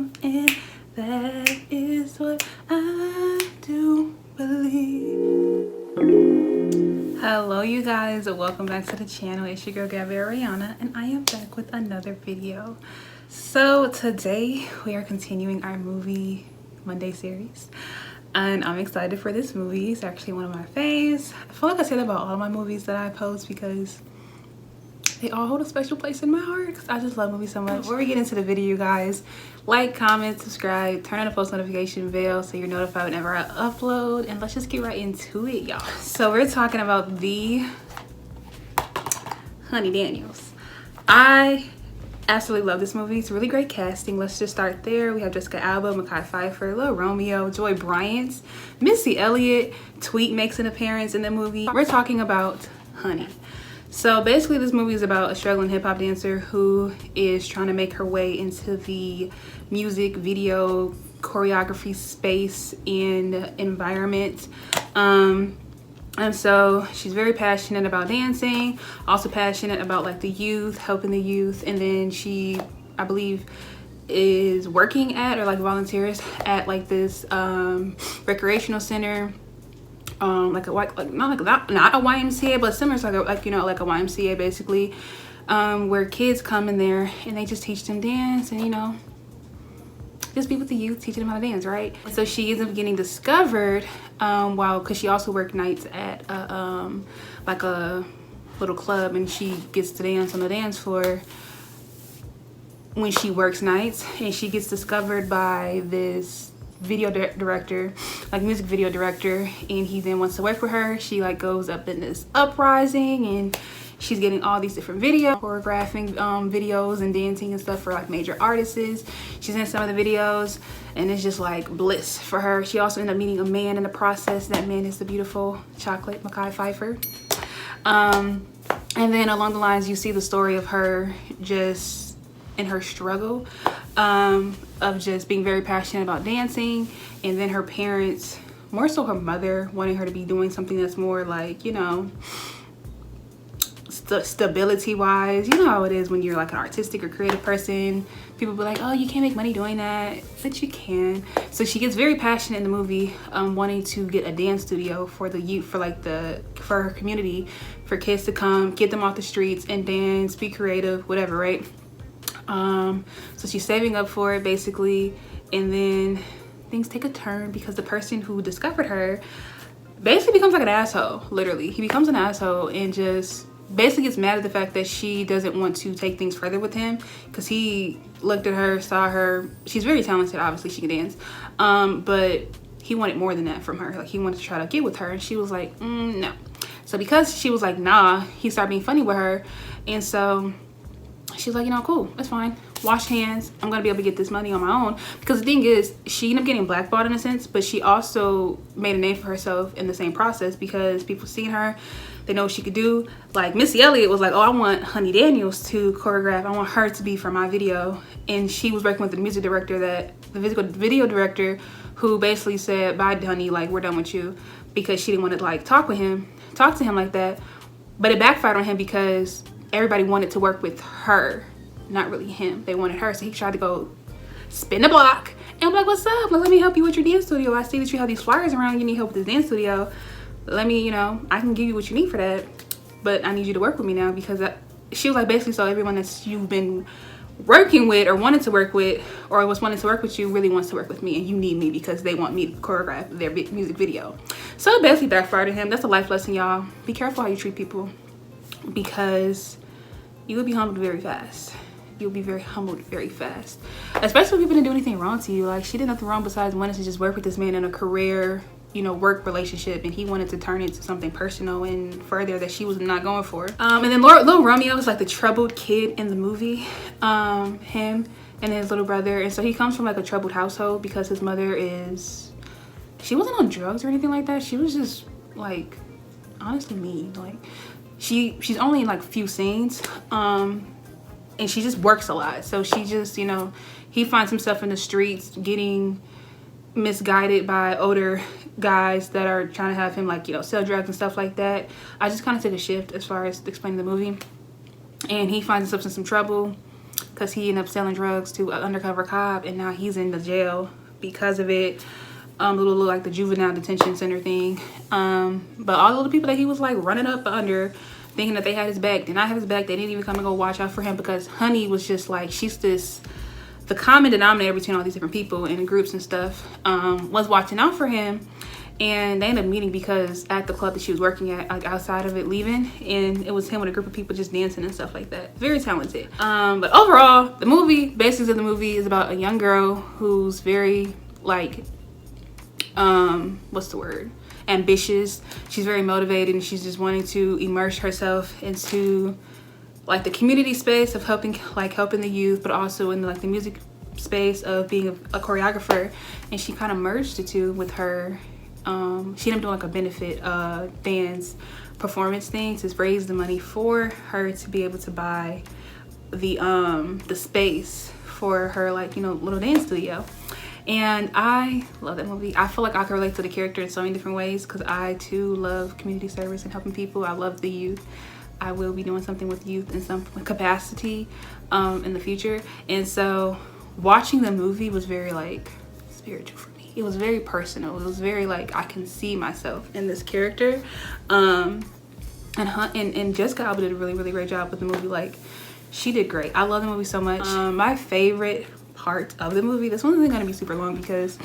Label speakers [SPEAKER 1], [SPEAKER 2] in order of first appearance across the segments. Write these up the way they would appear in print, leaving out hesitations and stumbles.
[SPEAKER 1] am, and that is what I do believe. Hello you guys, welcome back to the channel. It's your girl Gabrielle Ariana, and I am back with another video. So today we are continuing our movie Monday series, and I'm excited for this movie. It's actually one of my faves. I feel like I say that about all my movies that I post because they all hold a special place in my heart because I just love movies so much. Before we get into the video, you guys, like, comment, subscribe, turn on the post notification bell so you're notified whenever I upload, and let's just get right into it, y'all. So we're talking about the Honey Daniels. I absolutely love this movie. It's really great casting. Let's just start there. We have Jessica Alba, Mekhi Phifer, Lil Romeo, Joy Bryant, Missy Elliott. Tweet makes an appearance in the movie. We're talking about Honey. So basically this movie is about a struggling hip-hop dancer who is trying to make her way into the music video choreography space and environment. And so she's very passionate about dancing, also passionate about like the youth, helping the youth, and then she, I believe, is working at or like volunteers at like this recreational center, not a YMCA, but similar to like a YMCA basically, where kids come in there and they just teach them dance and just be with the youth, teaching them how to dance, right? So she ends up getting discovered because she also worked nights at like a little club, and she gets to dance on the dance floor when she works nights, and she gets discovered by this video director, like music video director, and he then wants to work for her. She like goes up in this uprising, and she's getting all these different choreographing videos and dancing and stuff for like major artists. She's in some of the videos, and it's just like bliss for her. She also ended up meeting a man in the process. That man is the beautiful chocolate Mekhi Phifer. And then along the lines, you see the story of her just in her struggle of just being very passionate about dancing, and then her parents, more so her mother, wanting her to be doing something that's more like, stability wise. You know how it is when you're like an artistic or creative person. People be like, oh, you can't make money doing that, but you can. So she gets very passionate in the movie, wanting to get a dance studio for the youth, for her community, for kids to come, get them off the streets and dance, be creative, whatever, right? So she's saving up for it basically, and then things take a turn because the person who discovered her basically becomes like an asshole. Literally, he becomes an asshole and just basically gets mad at the fact that she doesn't want to take things further with him, because he looked at her, saw her, she's very talented, obviously she can dance, but he wanted more than that from her. Like, he wanted to try to get with her, and she was like, no. So because she was like, nah, he started being funny with her, and so she's like, cool, that's fine. Wash hands. I'm gonna be able to get this money on my own. Because the thing is, she ended up getting blackballed in a sense, but she also made a name for herself in the same process because people seen her, they know what she could do. Like Missy Elliott was like, oh, I want Honey Daniels to choreograph. I want her to be for my video. And she was working with the music director, the video director, who basically said, bye, Honey, like, we're done with you, because she didn't want to like talk to him like that. But it backfired on him because everybody wanted to work with her, not really him. They wanted her, so he tried to go spin the block and I'm like, what's up? Like, let me help you with your dance studio. I see that you have these flyers around. You need help with this dance studio. Let me, I can give you what you need for that, but I need you to work with me now, because she was like, basically, so everyone that you've been working with or wanted to work with or was wanting to work with you really wants to work with me, and you need me because they want me to choreograph their music video. So it basically backfired on him. That's a life lesson, y'all. Be careful how you treat people, because you will be humbled very fast. You'll be very humbled very fast, especially if people didn't do anything wrong to you. Like, she did nothing wrong besides wanting to just work with this man in a career, work relationship, and he wanted to turn it into something personal and further that she was not going for. And then Lil Romeo was like the troubled kid in the movie, him and his little brother. And so he comes from like a troubled household because his mother she wasn't on drugs or anything like that. She was just like, honestly mean. Like, she's only in like a few scenes, and she just works a lot. So she just, he finds himself in the streets getting misguided by older guys that are trying to have him like, sell drugs and stuff like that. I just kind of took a shift as far as explaining the movie, and he finds himself in some trouble. because he ended up selling drugs to an undercover cop, and now he's in the jail because of it. Little like the juvenile detention center thing. But all of the people that he was like running up under, thinking that they had his back, did not have his back. They didn't even come and go watch out for him, because Honey was just like, she's the common denominator between all these different people and groups and stuff, was watching out for him. And they ended up meeting because at the club that she was working at, like outside of it, leaving, and it was him with a group of people just dancing and stuff like that. Very talented. But overall, the movie, basics of the movie, is about a young girl who's very like, what's the word? Ambitious. She's very motivated, and she's just wanting to immerse herself into like the community space of helping the youth, but also in like the music space of being a choreographer. And she kind of merged the two with her. She ended up doing like a benefit dance performance thing to raise the money for her to be able to buy the space for her, like, you know, little dance studio. And I love that movie. I feel like I can relate to the character in so many different ways, because I too love community service and helping people. I love the youth. I will be doing something with youth in some capacity in the future. And so watching the movie was very like spiritual for me. It was very personal. It was very like, I can see myself in this character. And Jessica Alba did a really, really great job with the movie. Like, she did great. I love the movie so much. My favorite part of the movie, this one isn't gonna be super long, because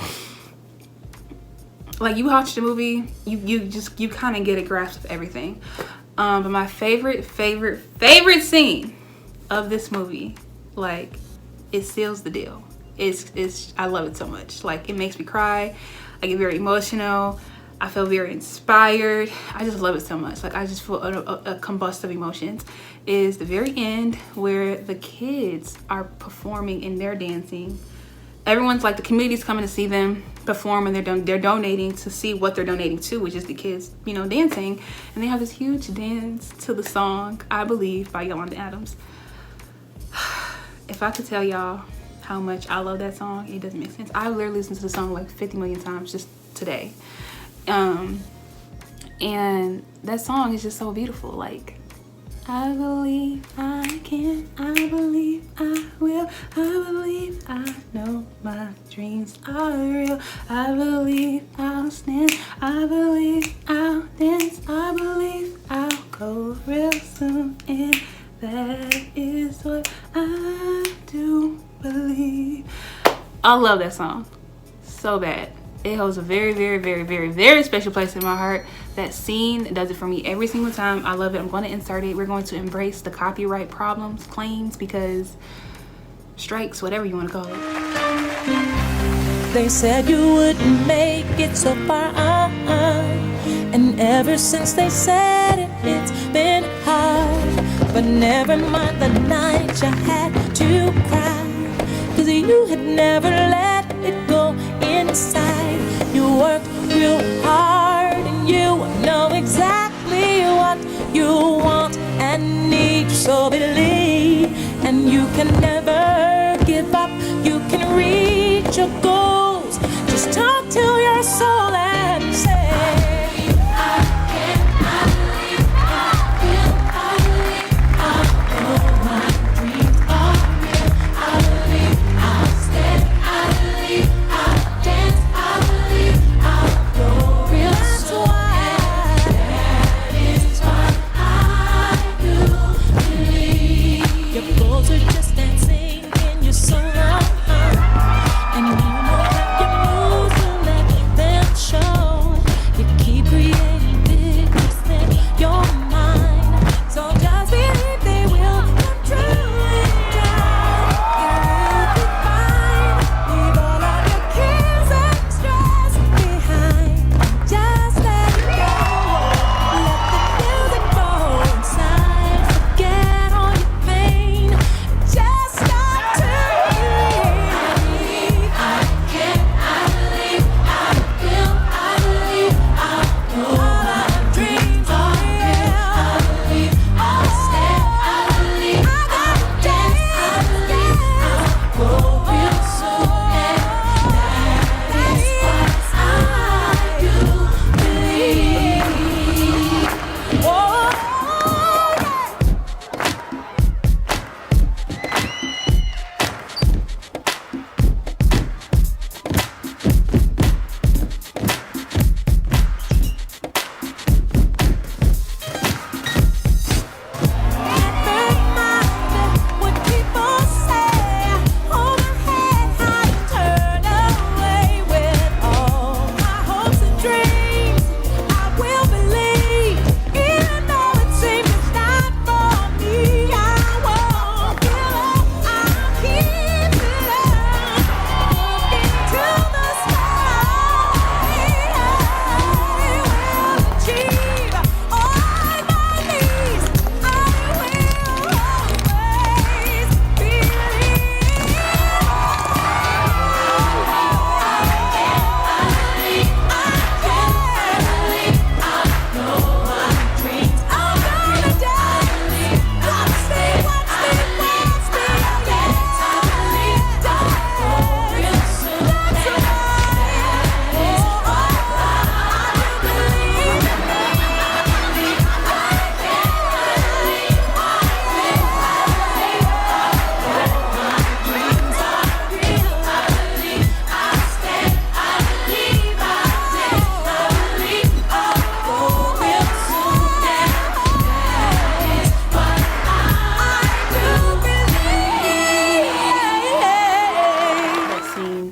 [SPEAKER 1] like, you watch the movie, you kind of get a grasp of everything. But my favorite scene of this movie, like, it seals the deal. I love it so much. Like, it makes me cry. I get very emotional. I feel very inspired. I just love it so much. Like, I just feel a combust of emotions. Is the very end where the kids are performing and they're dancing. Everyone's like, the community's coming to see them perform, and they're donating to see what they're donating to, which is the kids, you know, dancing. And they have this huge dance to the song I Believe by Yolanda Adams. If I could tell y'all how much I love that song, it doesn't make sense. I literally listened to the song like 50 million times just today. And that song is just so beautiful. Like, I believe I can, I believe I will, I believe I know my dreams are real, I believe I'll stand, I believe I'll dance, I believe I'll go real soon, and that is what I do believe. I love that song so bad. It holds a very, very, very, very, very special place in my heart. That scene does it for me every single time. I love it. I'm going to insert it. We're going to embrace the copyright problems, claims, because strikes, whatever you want to call it.
[SPEAKER 2] They said you wouldn't make it so far, and ever since they said it, it's been hard. But never mind the night you had to cry, 'cause you had never let it go inside. You worked real hard, and you know exactly what you want and need. So believe, and you can never give up. You can reach your goals. Just talk to your soul and say, and you know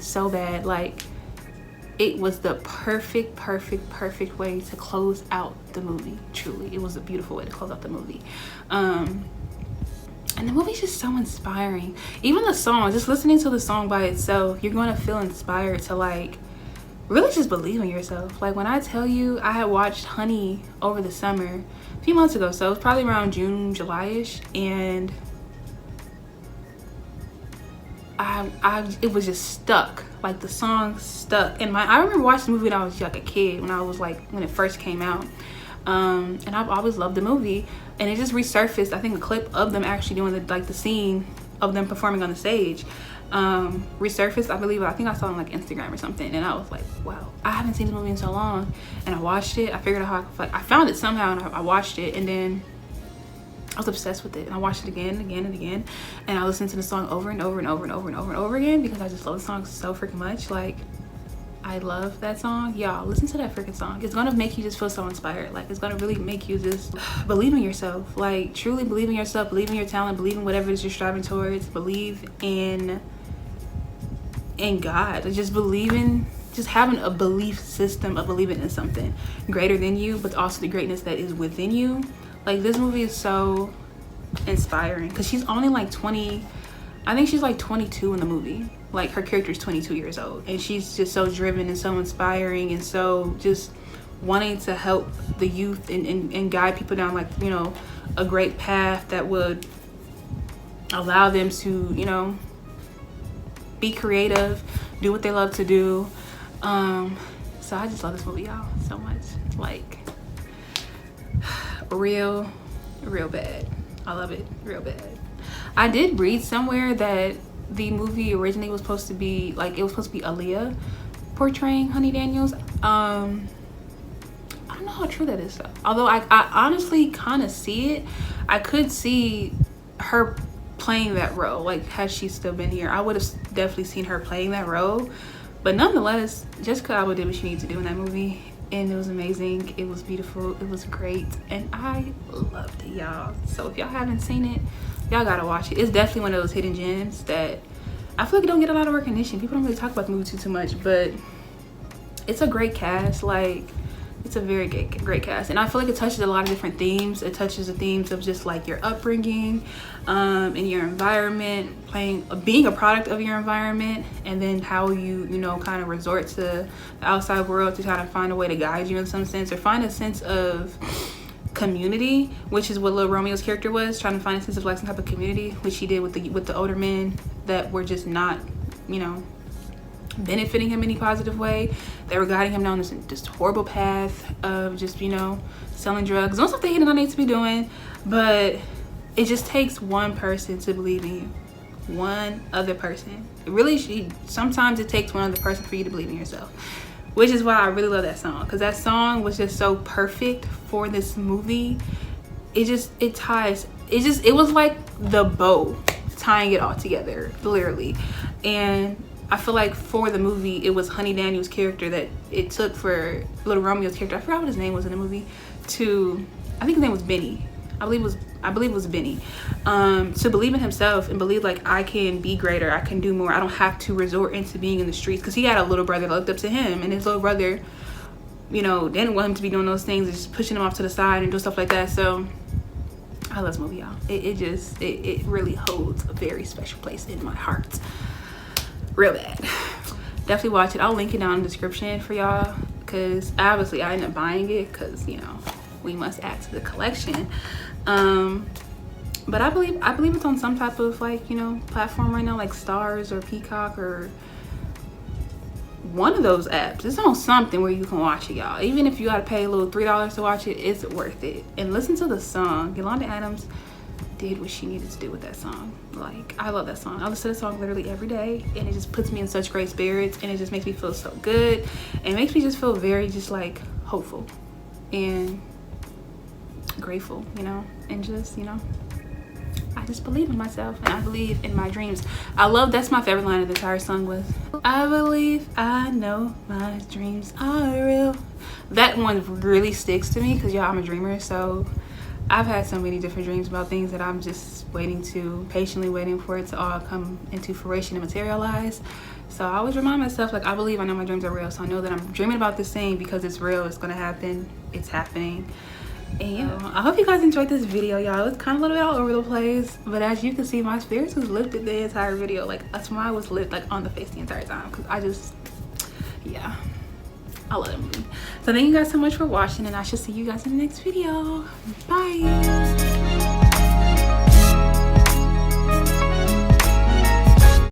[SPEAKER 1] so bad. Like, it was the perfect way to close out the movie. Truly, it was a beautiful way to close out the movie. And the movie's just so inspiring. Even the song, just listening to the song by itself, you're going to feel inspired to like really just believe in yourself. Like, when I tell you, I had watched Honey over the summer a few months ago, so it was probably around June, July-ish, and it was just stuck. Like, the song stuck. And I remember watching the movie when I was like a kid, when it first came out. And I've always loved the movie, and it just resurfaced. I think a clip of them actually doing the scene of them performing on the stage resurfaced. I think I saw it on like Instagram or something, and I was like, wow, I haven't seen the movie in so long. And I watched it. I figured out how I found it somehow, and I watched it, and then I was obsessed with it, and I watched it again and again and again, and I listened to the song over and over and over and over and over and over again because I just love the song so freaking much. Like, I love that song. Y'all, listen to that freaking song. It's gonna make you just feel so inspired. Like, it's gonna really make you just believe in yourself. Like, truly believe in yourself, believe in your talent, believe in whatever it is you're striving towards, believe in God. Just having a belief system of believing in something greater than you, but also the greatness that is within you. Like, this movie is so inspiring because she's only like 20. I think she's like 22 in the movie. Like, her character is 22 years old, and she's just so driven and so inspiring and so just wanting to help the youth and guide people down, like, you know, a great path that would allow them to, you know, be creative, do what they love to do. So I just love this movie, y'all, so much. Like, real bad. I love it real bad. I did read somewhere that the movie originally was supposed to be Aaliyah portraying Honey Daniels. I don't know how true that is though. Although I honestly kind of see it. I could see her playing that role. Like, had she still been here, I would have definitely seen her playing that role. But nonetheless, Jessica Alba did what she needed to do in that movie, and it was amazing. It was beautiful. It was great, and I loved it, y'all. So if y'all haven't seen it, y'all gotta watch it. It's definitely one of those hidden gems that I feel like it don't get a lot of recognition. People don't really talk about the movie too much, but it's a great cast. Like, it's a very great cast, and I feel like it touches a lot of different themes. It touches the themes of just like your upbringing, and your environment, being a product of your environment, and then how you kind of resort to the outside world to try to find a way to guide you in some sense, or find a sense of community, which is what Lil Romeo's character was, trying to find a sense of like some type of community, which he did with the older men that were just not, you know, benefiting him in any positive way. They were guiding him down this horrible path of just, you know, selling drugs, doing something he did not need to be doing. But it just takes one person to believe in you, one other person. Sometimes it takes one other person for you to believe in yourself, which is why I really love that song, because that song was just so perfect for this movie. It was like the bow tying it all together, literally. And I feel like for the movie, it was Honey Daniels' character that it took for Little Romeo's character, I forgot what his name was in the movie, I think his name was Benny. I believe it was Benny. To believe in himself and believe like, I can be greater, I can do more, I don't have to resort into being in the streets, because he had a little brother that looked up to him, and his little brother, you know, didn't want him to be doing those things and just pushing him off to the side and doing stuff like that. So I love this movie, y'all. It really holds a very special place in my heart. Real bad. Definitely watch it. I'll link it down in the description for y'all, because obviously I ended up buying it because, you know, we must add to the collection. But I believe it's on some type of, like, you know, platform right now, like Stars or Peacock or one of those apps. It's on something where you can watch it, y'all. Even if you gotta pay a little $3 to watch it, it's worth it. And listen to the song. Yolanda Adams did what she needed to do with that song. Like, I love that song. I listen to the song literally every day, and it just puts me in such great spirits, and it just makes me feel so good, and it makes me just feel very just like hopeful and grateful, you know, and just, you know, I just believe in myself, and I believe in my dreams. That's my favorite line of the entire song was, I believe I know my dreams are real. That one really sticks to me because, y'all, I'm a dreamer, so I've had so many different dreams about things that I'm just patiently waiting for it to all come into fruition and materialize. So I always remind myself, like, I believe, I know my dreams are real. So I know that I'm dreaming about this thing because it's real. It's gonna happen. It's happening. And yeah, I hope you guys enjoyed this video, y'all. It's kind of a little bit all over the place, but as you can see, my spirits was lifted the entire video. Like, a smile was lit, like, on the face the entire time, because I just, yeah, I love that movie. So thank you guys so much for watching, and I shall see you guys in the next video. Bye.